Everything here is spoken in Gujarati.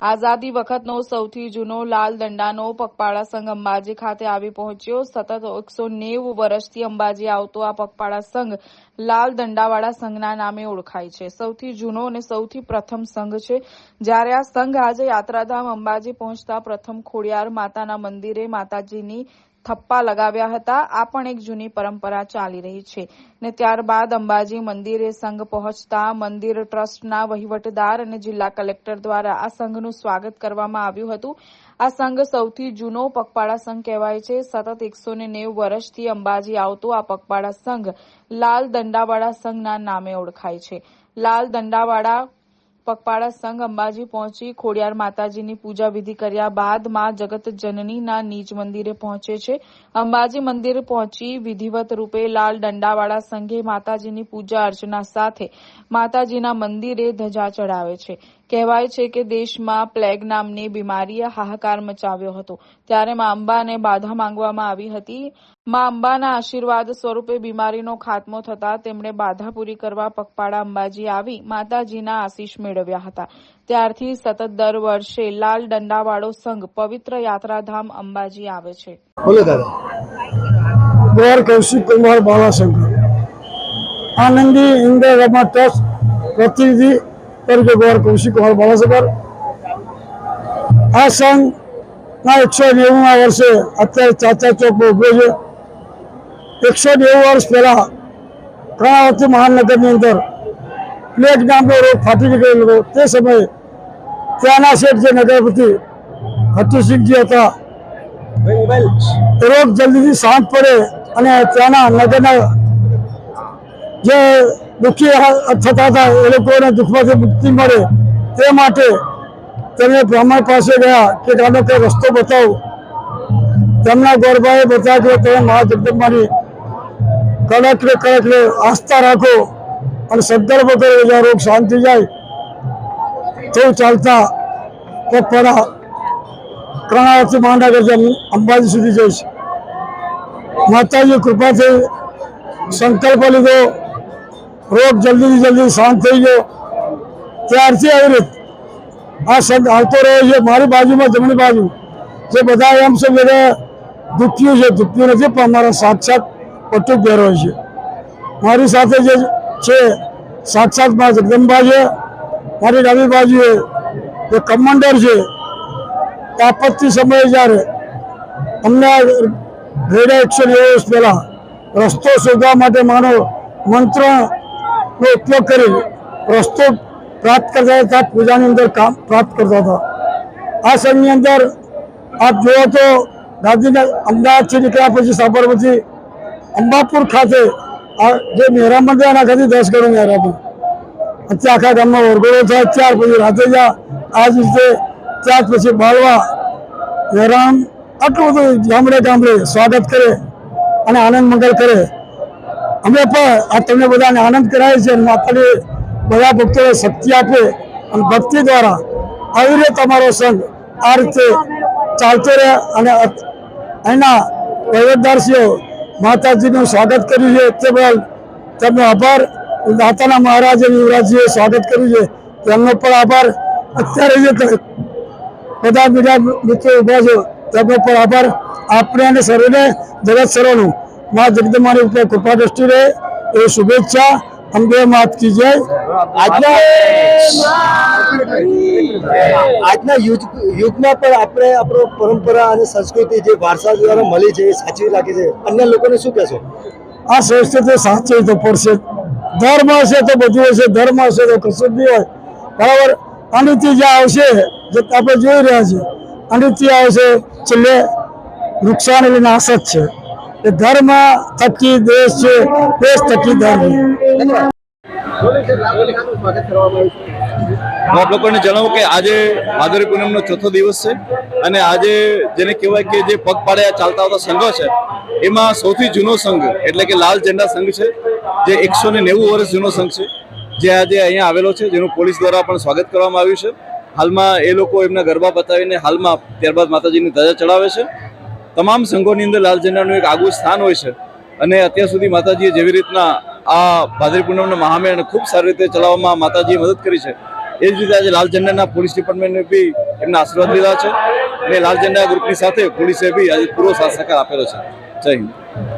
આઝાદી વખતનો સૌથી જૂનો લાલ દંડાનો પગપાળા સંઘ અંબાજી ખાતે આવી પહોંચ્યો। સતત 190 વર્ષથી અંબાજી આવતો આ પગપાળા સંઘ લાલ દંડાવાળા સંઘના નામે ઓળખાય છે। સૌથી જૂનો અને સૌથી પ્રથમ સંઘ છે। જ્યારે આ સંઘ આજે યાત્રાધામ અંબાજી પહોંચતા પ્રથમ ખોડિયાર માતાના મંદિરે માતાજીની થપ્પા લગાવ્યા હતા। આ પણ એક જૂની પરંપરા ચાલી રહી છે ને ત્યારબાદ અંબાજી મંદિરે સંઘ પહોંચતા મંદિર ટ્રસ્ટના વહીવટદાર અને જિલ્લા કલેક્ટર દ્વારા આ સંઘનું સ્વાગત કરવામાં આવ્યું હતું। આ સંઘ સૌથી જૂનો પગપાળા સંઘ કહેવાય છે। સતત 190 વર્ષથી અંબાજી આવતો આ પગપાળા સંઘ લાલ દંડાવાળા સંઘના નામે ઓળખાય છે। લાલ દંડાવાળા પગપાળા સંઘ અંબાજી પહોંચી ખોડિયાર માતાજીની પૂજા વિધિ કર્યા બાદ માં જગત જનનીના નીજ મંદિરે પહોંચે છે। અંબાજી મંદિર પહોંચી વિધિવત રૂપે લાલ દંડાવાળા સંઘે માતાજીની પૂજા અર્ચના સાથે માતાજીના મંદિરે ધજા ચડાવે છે। કહેવાય છે કે દેશમાં પ્લેગ નામની બીમારીએ હાહાકાર મચાવ્યો હતો, ત્યારે મા અંબાને બાધા માંગવામાં આવી હતી। મા અંબાના આશીર્વાદ સ્વરૂપે બીમારીનો ખાત્મો થતા તેમણે બાધા પૂરી કરવા પગપાળા અંબાજી આવી માતાજીના આશીષ મેળવ્યા હતા। ત્યારથી સતત દર વર્ષે લાલ દંડાવાળો સંઘ પવિત્ર યાત્રાધામ અંબાજી આવે છે। ગોર કૌશિક કુમાર બાલાશંકર, આનંદી ઇન્દ્ર રમા ટ્રસ્ટ પ્રતિનિધિ તરીકે ગોર કૌશિક કુમાર બાલાશંકર। આ સંઘના 190 વર્ષે અત્યારે ચાચા ચોકમાં ઉભો છે। 190 વર્ષ પહેલા કર્ણાવતી મહાનગરની અંદર પ્લેગ નામનો રોગ ફાટી નીકળેલો હતો। તે સમયે ત્યાંના શેઠ જે નગરપતિ હટ્ટુસિંહજી હતા, રોગ જલ્દીથી શાંત પડે અને ત્યાંના નગરના જે દુઃખી થતા હતા એ લોકોને દુઃખમાંથી મુક્તિ મળે તે માટે તેમણે બ્રાહ્મણ પાસે ગયા કે આનો કંઈ રસ્તો બતાવો। તેમના ગોરભાએ બતાવ્યો કે તમે મા જગદંબાની કડક આસ્થા રાખો અને સંકલ્પ કરો, જ્યાં રોગ શાંત થઈ જાય તેવું ચાલતા પગપાળા કર્ણાવતી મહાનગર અંબાજી સુધી જઈશ। માતાજી કૃપાથી સંકલ્પ લીધો, રોગ જલ્દીથી જલ્દી શાંત થઈ ગયો। ત્યારથી આવી રીત આ સંઘ આવતો રહ્યો છે। મારી બાજુમાં જમણી બાજુ જે બધા એમ છે બધા દુખ્યું છે, દુખ્યું નથી પણ અમારા સાક્ષાત પટ્ટુ પહેરો છે। મારી સાથે જે છે સાક્ષાત માં જગદંબા છે। મારી ડાબી બાજુએ જે કમાન્ડર છે, આપત્તિ સમયે જ્યારે અમને ઘેડા 190 વર્ષ પહેલા રસ્તો શોધવા માટે માનો મંત્રનો ઉપયોગ કરી રસ્તો પ્રાપ્ત કરતા હતા, પૂજાની અંદર કામ પ્રાપ્ત કરતા હતા। આ સંઘની અંદર આપ જુઓ તો ગાંધીનગર અમદાવાદથી નીકળ્યા પછી સાબરમતી અંબાપુર ખાતે આ જે મહેરામણ એના ખાતે 10 ગણું મહેરામણ, અત્યારે આખા ગામમાં વરઘોડો થાય, ત્યાર પછી રાતે જા આ જ રીતે, ત્યાર પછી બાળવા મહેરામ આટલું બધું ગામડે સ્વાગત કરે અને આનંદ મંગલ કરે। અમે પણ આ તમને બધાને આનંદ કરાય છે અને માતાની બધા ભક્તોને શક્તિ આપે અને ભક્તિ દ્વારા આવી રીતે તમારો સંઘ આ રીતે ચાલતો રહે। અને અહીંના વહીવટદારશ્રીઓ માતાજીનું સ્વાગત કર્યું છે તે બદલ તેમનો આભાર। દાતાના મહારાજ યુવરાજજીએ સ્વાગત કર્યું છે તેમનો પણ આભાર। અત્યારે જે બધા મીડિયા મિત્રો ઉભા છે તેમનો પણ આભાર। આપણે અને સર્વેને જગત સર્વનું મા જગદંબાની ઉપર કૃપા દ્રષ્ટિ રહે એ શુભેચ્છા। અંબે માત કી જય। આજના યુગમાં પણ આપણે આપણો પરંપરા અને સંસ્કૃતિ જે વારસા દ્વારા મળી છે એ સાચવી રાખી છે, અન્ય લોકોને શું કહેશો? આ સંસ્કૃતિ સાચવી તો પડશે। ધર્મ હશે તો બધું હશે, ધર્મ હશે તો કશું જ નહીં હોય, બરાબર। અનિતિ જે આવશે જે આપણે જોઈ રહ્યા છીએ, અનિતિ આવશે છેલ્લે નુકસાન એટલે નાશ જ છે। એ ધર્મ થકી દેશ છે, દેશ થકી ધર્મ। આપ લોકોને જણાવું કે આજે ભાદરવી પૂનમનો ચોથો દિવસ છે અને આજે જેને કહેવાય કે જે પગપાળા ચાલતા આવતા સંઘો છે એમાં સૌથી જૂનો સંઘ એટલે કે લાલ ઝંડા સંઘ છે, જે 190 વર્ષ જૂનો સંઘ છે, જે આજે અહીંયા આવેલો છે, જેનું પોલીસ દ્વારા પણ સ્વાગત કરવામાં આવ્યું છે। હાલમાં એ લોકો એમના ગરબા બતાવીને હાલમાં ત્યારબાદ માતાજીની ધજા ચડાવે છે। તમામ સંઘોની અંદર લાલ ઝંડાનું એક આગવું સ્થાન હોય છે અને અત્યાર સુધી માતાજીએ જેવી રીતના આ ભાદરવી પૂનમના મહામેળાને ખૂબ સારી રીતે ચલાવવામાં માતાજીએ મદદ કરી છે એ જ રીતે આજે લાલ ઝંડાના પોલીસ ડિપાર્ટમેન્ટને બી એમના આશીર્વાદ લીધા છે અને લાલ ઝંડા ગ્રુપની સાથે પોલીસે બી આજે પૂરો સાથ સહકાર આપેલો છે. જય હિન્દ.